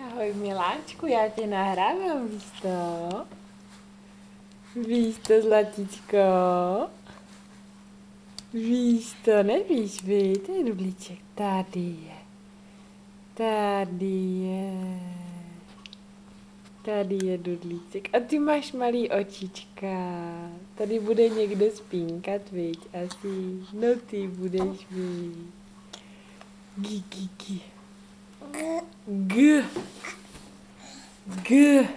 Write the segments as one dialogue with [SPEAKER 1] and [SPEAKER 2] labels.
[SPEAKER 1] Ahoj miláčku, já tě nahrávám, víš to? Víš to, zlatíčko? Víš to, nevíš vy? To je Dudlíček, tady je. Tady je. Tady je Dudlíček. A ty máš malý očička. Tady bude někdo spínkat, viď? Asi. No ty budeš mít. G. G. G.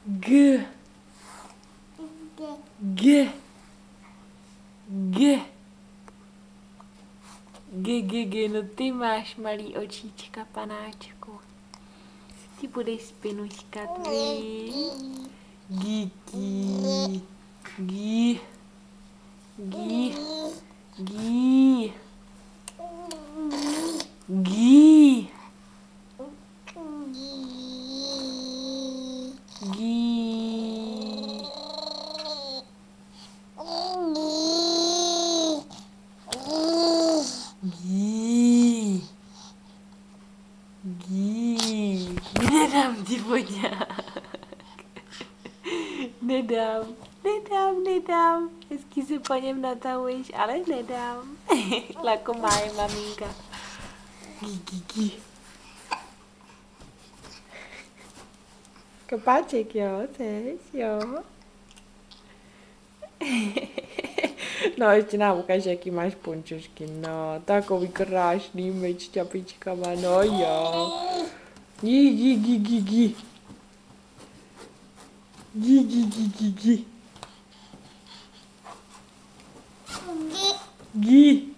[SPEAKER 1] G. G. G. G, no ty máš malý očička, panáčku. Ty budeš spinuškat, víš? Gigi. Gí. Gí. Gí. Gí. Gí. Gí. Gí. Nedám ti vodňák. Nedám. Hezky se po něm natahuješ, ale nedám. Lakomá je maminka. Gí. Kopáček, jo, chceš, jo. No, ještě nám ukáž, jaký máš pončošky, no, takový krásný meč s čapičkama, no jo. Gí. Gí.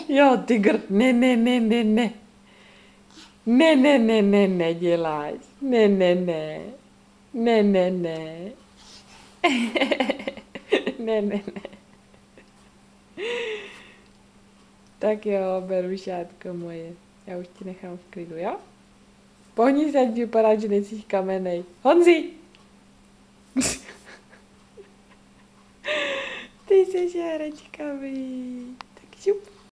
[SPEAKER 1] Jo, tygr, ne. Ne, děláš. Ne. Ne. Tak jo, berušátko moje. Já už ti nechám v klidu, jo? Pohni se, ať vypadá, že nejsi kamenej. Honzi! Ty jsi herečkavý. Tak šup.